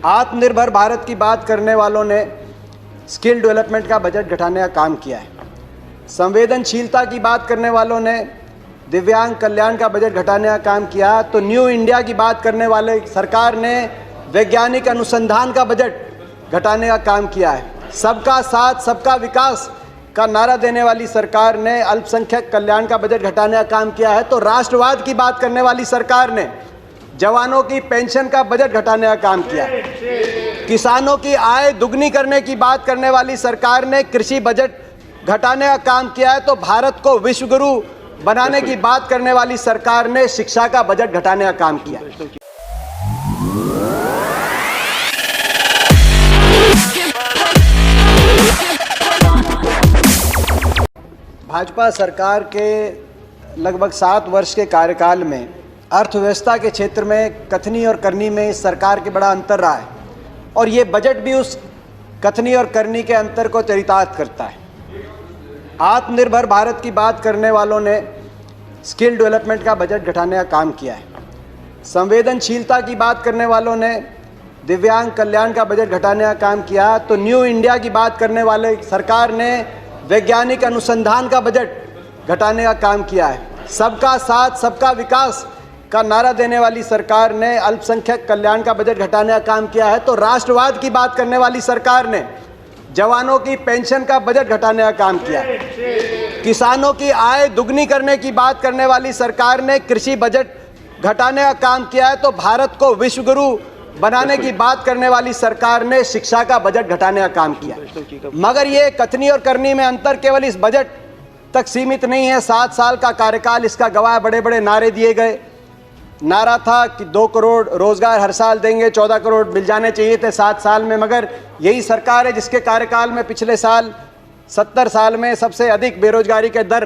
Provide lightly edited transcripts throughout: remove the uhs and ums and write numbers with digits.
आत्मनिर्भर भारत की बात करने वालों ने स्किल डेवलपमेंट का बजट घटाने का काम किया है। संवेदनशीलता की बात करने वालों ने दिव्यांग कल्याण का बजट घटाने का काम किया। तो न्यू इंडिया की बात करने वाले सरकार ने वैज्ञानिक अनुसंधान का बजट घटाने का काम किया है। सबका साथ सबका विकास का नारा देने वाली सरकार ने अल्पसंख्यक कल्याण का बजट घटाने का काम किया है। तो राष्ट्रवाद की बात करने वाली सरकार ने जवानों की पेंशन का बजट घटाने का काम किया। किसानों की आय दुगनी करने की बात करने वाली सरकार ने कृषि बजट घटाने का काम किया है। तो भारत को विश्व गुरु बनाने की बात करने वाली सरकार ने शिक्षा का बजट घटाने का काम किया। भाजपा सरकार के लगभग 7 वर्ष के कार्यकाल में अर्थव्यवस्था के क्षेत्र में कथनी और करनी में इस सरकार के बड़ा अंतर रहा है और ये बजट भी उस कथनी और करनी के अंतर को चरितार्थ करता है। आत्मनिर्भर भारत की बात करने वालों ने स्किल डेवलपमेंट का बजट घटाने का काम किया है। संवेदनशीलता की बात करने वालों ने दिव्यांग कल्याण का बजट घटाने का काम किया। तो न्यू इंडिया की बात करने वाले सरकार ने वैज्ञानिक अनुसंधान का बजट घटाने का काम किया है। सबका साथ सबका विकास का नारा देने वाली सरकार ने अल्पसंख्यक कल्याण का बजट घटाने का काम किया है। तो राष्ट्रवाद की बात करने वाली सरकार ने जवानों की पेंशन का बजट घटाने का काम किया। किसानों की आय दुगनी करने की बात करने वाली सरकार ने कृषि बजट घटाने का काम किया है। तो भारत को विश्व गुरु बनाने की बात करने वाली सरकार ने शिक्षा का बजट घटाने का काम किया। मगर ये कथनी और करनी में अंतर केवल इस बजट तक सीमित नहीं है। 7 साल का कार्यकाल इसका गवाह। बड़े बड़े नारे दिए गए। नारा था कि 2 करोड़ रोजगार हर साल देंगे, 14 करोड़ मिल जाने चाहिए थे 7 साल में। मगर यही सरकार है जिसके कार्यकाल में पिछले साल 70 साल में सबसे अधिक बेरोजगारी के दर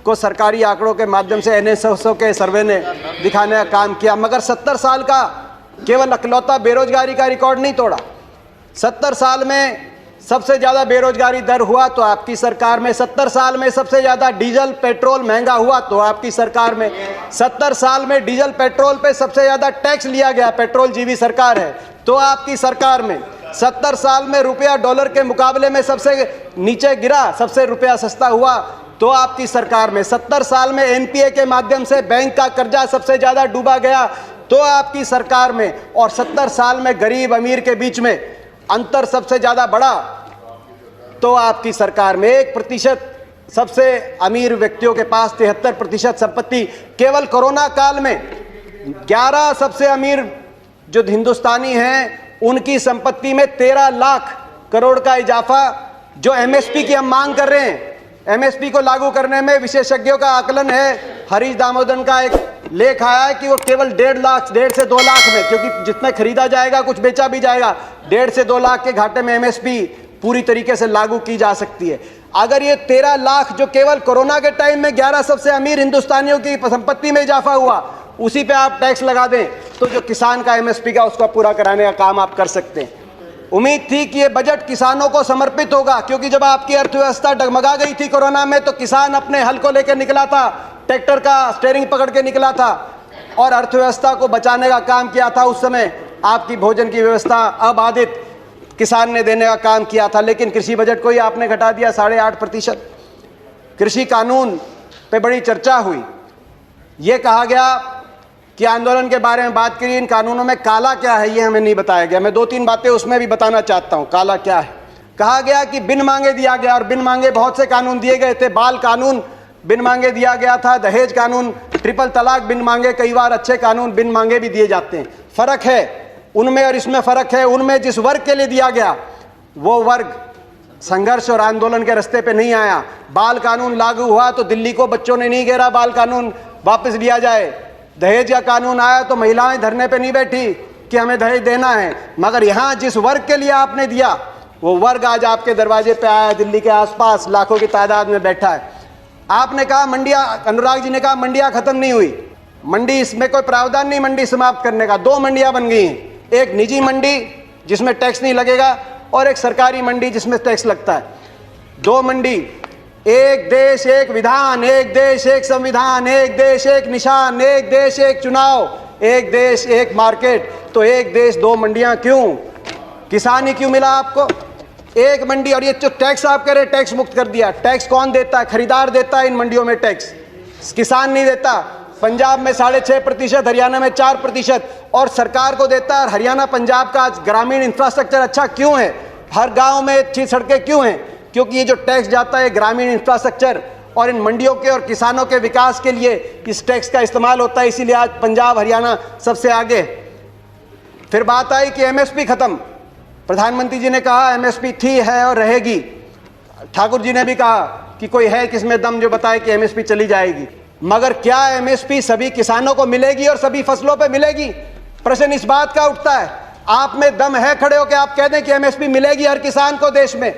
को सरकारी आंकड़ों के माध्यम से NSSO के सर्वे ने दिखाने का काम किया। मगर 70 साल का केवल अकलौता बेरोजगारी का रिकॉर्ड नहीं तोड़ा। 70 साल में सबसे ज़्यादा बेरोजगारी दर हुआ तो आपकी सरकार में। 70 साल में सबसे ज़्यादा डीजल पेट्रोल महंगा हुआ तो आपकी सरकार में। 70 साल में डीजल पेट्रोल पे सबसे ज़्यादा टैक्स लिया गया, पेट्रोल जीवी सरकार है, तो आपकी सरकार में। 70 साल में रुपया डॉलर के मुकाबले में सबसे नीचे गिरा, सबसे रुपया सस्ता हुआ तो आपकी सरकार में। 70 साल में NPA के माध्यम से बैंक का कर्जा सबसे ज़्यादा डूबा गया तो आपकी सरकार में। और 70 साल में गरीब अमीर के बीच में अंतर सबसे ज़्यादा बढ़ा तो आपकी सरकार में। 1% सबसे अमीर व्यक्तियों के पास 73% संपत्ति। केवल कोरोना काल में 11 सबसे अमीर जो हिंदुस्तानी हैं उनकी संपत्ति में 13 लाख करोड़ का इजाफा। जो MSP की हम मांग कर रहे हैं, MSP को लागू करने में विशेषज्ञों का आकलन है, हरीश दामोदर का एक लेख आया है कि वो केवल 1.5 से 2 लाख में, क्योंकि जितना खरीदा जाएगा कुछ बेचा भी जाएगा, 1.5 से 2 लाख के घाटे में MSP पूरी तरीके से लागू की जा सकती है। अगर ये 13 लाख जो केवल कोरोना के टाइम में 11 सबसे अमीर हिंदुस्तानियों की संपत्ति में इजाफा हुआ, उसी पे आप टैक्स लगा दें तो जो किसान का MSP का उसका पूरा कराने का काम आप कर सकते हैं। उम्मीद थी कि ये बजट किसानों को समर्पित होगा, क्योंकि जब आपकी अर्थव्यवस्था डगमगा गई थी कोरोना में तो किसान अपने हल को लेकर निकला था, ट्रैक्टर का स्टीयरिंग पकड़ के निकला था और अर्थव्यवस्था को बचाने का काम किया था। उस समय आपकी भोजन की व्यवस्था अबाधित किसान ने देने का काम किया था। लेकिन कृषि बजट को ही आपने घटा दिया 8.5%। कृषि कानून पे बड़ी चर्चा हुई। ये कहा गया कि आंदोलन के बारे में बात करिए, इन कानूनों में काला क्या है ये हमें नहीं बताया गया। मैं 2-3 बातें उसमें भी बताना चाहता हूँ काला क्या है। कहा गया कि बिन मांगे दिया गया, और बिन मांगे बहुत से कानून दिए गए थे। बाल कानून बिन मांगे दिया गया था, दहेज कानून, ट्रिपल तलाक बिन मांगे, कई बार अच्छे कानून बिन मांगे भी दिए जाते हैं। फर्क है उनमें और इसमें फ़र्क है। उनमें जिस वर्ग के लिए दिया गया वो वर्ग संघर्ष और आंदोलन के रास्ते पे नहीं आया। बाल कानून लागू हुआ तो दिल्ली को बच्चों ने नहीं घेरा बाल कानून वापस लिया जाए। दहेज का कानून आया तो महिलाएं धरने पे नहीं बैठी कि हमें दहेज देना है। मगर यहाँ जिस वर्ग के लिए आपने दिया वो वर्ग आज आपके दरवाजे पे आया, दिल्ली के आसपास लाखों की तादाद में बैठा है। आपने कहा मंडियाँ, अनुराग जी ने कहा मंडियाँ खत्म नहीं हुई। मंडी, इसमें कोई प्रावधान नहीं मंडी समाप्त करने का। 2 मंडियाँ बन गई हैं, एक निजी मंडी जिसमें टैक्स नहीं लगेगा और एक सरकारी मंडी जिसमें टैक्स लगता है। 2 मंडी, एक देश एक विधान, एक देश एक संविधान, एक देश एक निशान, एक देश एक चुनाव, एक देश एक मार्केट। तो एक देश 2 मंडियां क्यों? किसान ही क्यों मिला आपको? एक मंडी, और ये जो टैक्स आप कह रहे हैं टैक्स मुक्त कर दिया, टैक्स कौन देता है? खरीदार देता है इन मंडियों में टैक्स, किसान नहीं देता। पंजाब में 6.5%, हरियाणा में 4%, और सरकार को देता है। हरियाणा पंजाब का आज ग्रामीण इंफ्रास्ट्रक्चर अच्छा क्यों है? हर गांव में अच्छी सड़कें क्यों हैं? क्योंकि ये जो टैक्स जाता है ग्रामीण इंफ्रास्ट्रक्चर और इन मंडियों के और किसानों के विकास के लिए इस टैक्स का इस्तेमाल होता है। इसीलिए आज पंजाब हरियाणा सबसे आगे। फिर बात आई कि एमएसपी खत्म। प्रधानमंत्री जी ने कहा एमएसपी थी, है और रहेगी। ठाकुर जी ने भी कहा कि कोई है किसमें दम जो बताए कि एमएसपी चली जाएगी। मगर क्या एमएसपी सभी किसानों को मिलेगी और सभी फसलों पे मिलेगी? प्रश्न इस बात का उठता है। आप में दम है खड़े होकर आप कह दें कि एमएसपी मिलेगी हर किसान को देश में?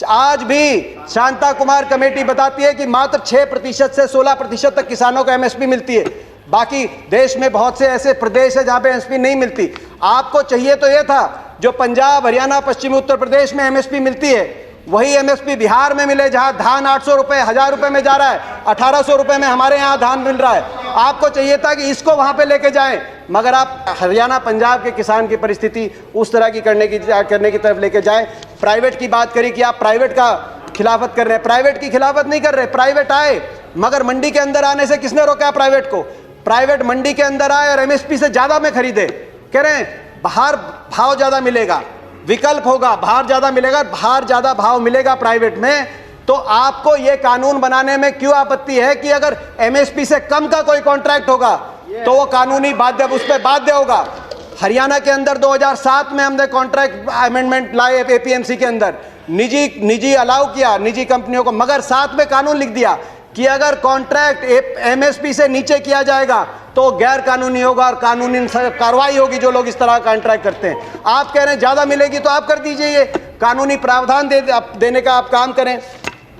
आज भी शांता कुमार कमेटी बताती है कि मात्र 6% से 16% तक किसानों को एमएसपी मिलती है। बाकी देश में बहुत से ऐसे प्रदेश है जहां पे एमएसपी नहीं मिलती। आपको चाहिए तो यह था जो पंजाब हरियाणा पश्चिमी उत्तर प्रदेश में एमएसपी मिलती है वही एमएसपी बिहार में मिले, जहां धान 800 रुपए 1000 रुपए में जा रहा है, 1800 रुपए में हमारे यहाँ धान मिल रहा है। आपको चाहिए था कि इसको वहां पे लेके जाएं, मगर आप हरियाणा पंजाब के किसान की परिस्थिति उस तरह की करने की तरफ लेके जाएं। प्राइवेट की बात करी कि आप प्राइवेट का खिलाफत कर रहे हैं। प्राइवेट की खिलाफत नहीं कर रहे, प्राइवेट आए, मगर मंडी के अंदर आने से किसने रोका प्राइवेट को? प्राइवेट मंडी के अंदर आए और एमएसपी से ज्यादा में खरीदे। कह रहे हैं बाहर भाव ज्यादा मिलेगा, विकल्प होगा, बाहर ज्यादा मिलेगा, बाहर ज्यादा भाव मिलेगा प्राइवेट में। तो आपको यह कानून बनाने में क्यों आपत्ति है कि अगर एमएसपी से कम का कोई कॉन्ट्रैक्ट होगा तो वो कानूनी बाध्य, उस पर बाध्य होगा। हरियाणा के अंदर 2007 में हमने कॉन्ट्रैक्ट अमेंडमेंट लाए एपीएमसी के अंदर, निजी अलाउ किया निजी कंपनियों को, मगर साथ में कानून लिख दिया कि अगर कॉन्ट्रैक्ट एमएसपी से नीचे किया जाएगा तो गैर कानूनी होगा और कानूनी कार्रवाई होगी जो लोग इस तरह का कॉन्ट्रैक्ट करते हैं। आप कह रहे हैं ज्यादा मिलेगी तो आप कर दीजिए, ये कानूनी प्रावधान देने का आप काम करें।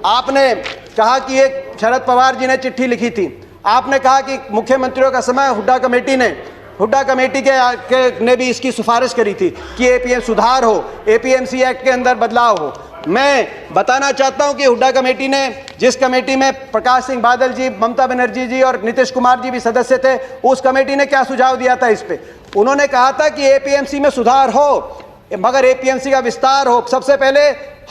आपने कहा कि एक शरद पवार जी ने चिट्ठी लिखी थी, आपने कहा कि मुख्यमंत्रियों का समय हुड्डा कमेटी ने भी इसकी सिफारिश करी थी कि एपीएम सुधार हो, एपीएमसी एक्ट के अंदर बदलाव हो। मैं बताना चाहता हूं कि हुड्डा कमेटी ने, जिस कमेटी में प्रकाश सिंह बादल जी, ममता बनर्जी जी और नीतीश कुमार जी भी सदस्य थे, उस कमेटी ने क्या सुझाव दिया था इस पे? उन्होंने कहा था कि एपीएमसी में सुधार हो मगर एपीएमसी का विस्तार हो। सबसे पहले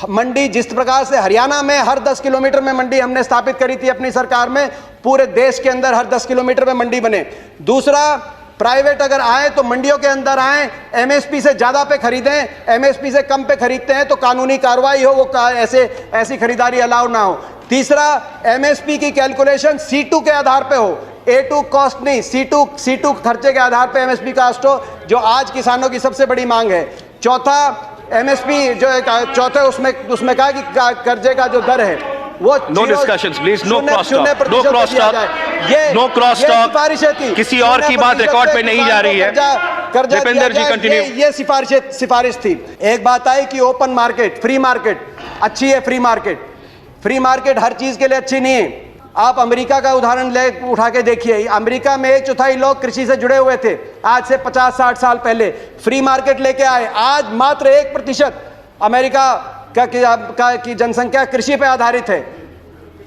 मंडी, जिस प्रकार से हरियाणा में हर 10 किलोमीटर में मंडी हमने स्थापित करी थी अपनी सरकार में, पूरे देश के अंदर हर 10 किलोमीटर में मंडी बने। दूसरा, प्राइवेट अगर आए तो मंडियों के अंदर आए, एमएसपी से ज्यादा पे खरीदें, एमएसपी से कम पे खरीदते हैं तो कानूनी कार्रवाई हो, वो ऐसी खरीदारी अलाउ ना हो। तीसरा, एमएसपी की कैलकुलेशन C2 के आधार पे हो, A2 कॉस्ट नहीं, C2 खर्चे के आधार पे एमएसपी कास्ट हो, जो आज किसानों की सबसे बड़ी मांग है। चौथा, एमएसपी जो चौथे उसमें कहा कि कर्जे का जो दर है वो no discussions please, no cross talk, no cross talk, no cross talk. किसी और की बात रिकॉर्ड पे नहीं जा रही है। दीपेंद्र जी कंटिन्यू। ये सिफारिश थी। एक बात आई कि ओपन मार्केट, फ्री मार्केट अच्छी है। फ्री मार्केट हर चीज के लिए अच्छी नहीं है। आप अमेरिका का उदाहरण उठा के देखिए। अमेरिका में 1/4 लोग कृषि से जुड़े हुए थे आज से 50-60 साल पहले। फ्री मार्केट लेके आए, आज मात्र 1% अमेरिका की जनसंख्या कृषि पे आधारित है।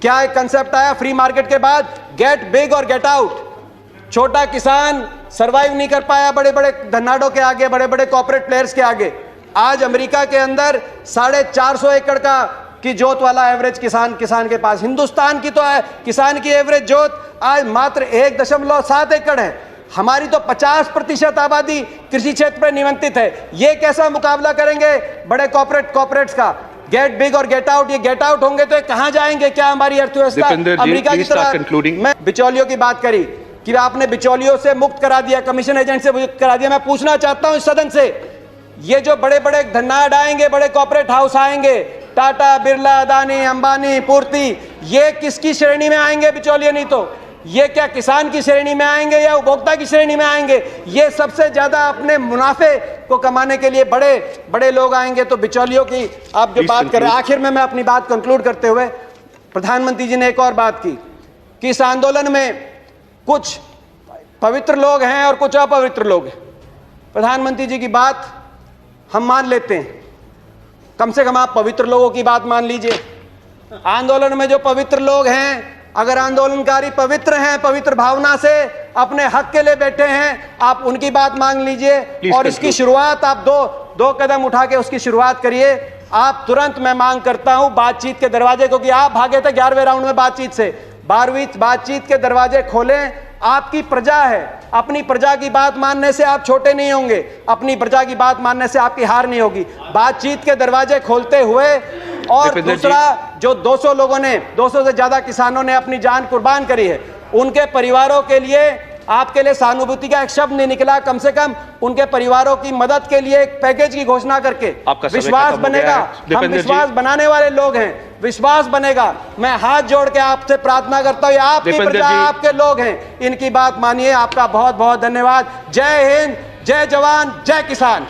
क्या एक कंसेप्ट आया फ्री मार्केट के बाद? गेट बिग और गेट आउट। छोटा किसान सरवाइव नहीं कर पाया बड़े बड़े धन्नाडों के आगे, बड़े बड़े कॉर्पोरेट प्लेयर्स के आगे। आज अमेरिका के अंदर 450 एकड़ की जोत वाला एवरेज किसान के पास। हिंदुस्तान की तो है किसान की एवरेज जोत आज मात्र 1.7 एकड़ है। हमारी तो 50% आबादी कृषि क्षेत्र पर निमंत्रित है। ये कैसा मुकाबला करेंगे बड़े कॉर्पोरेट्स का? गेट बिग और गेट आउट। ये गेट आउट होंगे तो कहां जाएंगे? क्या हमारी अर्थव्यवस्था अमेरिका की तरह? मैं बिचौलियों की बात करी कि आपने बिचौलियों से मुक्त करा दिया, कमीशन एजेंट से मुक्त करा दिया। मैं पूछना चाहता हूं इस सदन से, ये जो बड़े बड़े धन्नाड आएंगे, बड़े कॉर्पोरेट हाउस आएंगे, टाटा, बिरला, अदानी, अंबानी, पूर्ति, ये किसकी श्रेणी में आएंगे? बिचौलिए नहीं तो ये क्या किसान की श्रेणी में आएंगे या उपभोक्ता की श्रेणी में आएंगे? ये सबसे ज्यादा अपने मुनाफे को कमाने के लिए बड़े बड़े लोग आएंगे। तो बिचौलियों की आप जो बात कर रहे हैं, आखिर में मैं अपनी बात कंक्लूड करते हुए, प्रधानमंत्री जी ने एक और बात की कि इस आंदोलन में कुछ पवित्र लोग हैं और कुछ अपवित्र लोग हैं। प्रधानमंत्री जी की बात हम मान लेते हैं, कम से कम आप पवित्र लोगों की बात मान लीजिए। आंदोलन में जो पवित्र लोग हैं, अगर आंदोलनकारी पवित्र हैं, पवित्र भावना से अपने हक के लिए बैठे हैं, आप उनकी बात मांग लीजिए। और इसकी शुरुआत आप 2 कदम उठा के उसकी शुरुआत करिए। आप तुरंत, मैं मांग करता हूं, बातचीत के दरवाजे, क्योंकि आप भागे थे 11वें राउंड में बातचीत से, 12वीं बातचीत के दरवाजे खोलें। आपकी प्रजा है, अपनी प्रजा की बात मानने से आप छोटे नहीं होंगे, अपनी प्रजा की बात मानने से आपकी हार नहीं होगी। बातचीत के दरवाजे खोलते हुए, और दूसरा, जो 200 लोगों ने, 200 से ज्यादा किसानों ने अपनी जान कुर्बान करी है, उनके परिवारों के लिए आपके लिए सहानुभूति का एक शब्द नहीं निकला, कम से कम उनके परिवारों की मदद के लिए एक पैकेज की घोषणा करके विश्वास बनेगा। हम विश्वास बनाने वाले लोग हैं, विश्वास बनेगा। मैं हाथ जोड़ के आपसे प्रार्थना करता हूं, आपकी प्रजा, आपके लोग हैं, इनकी बात मानिए। आपका बहुत बहुत धन्यवाद। जय हिंद, जय जवान, जय किसान।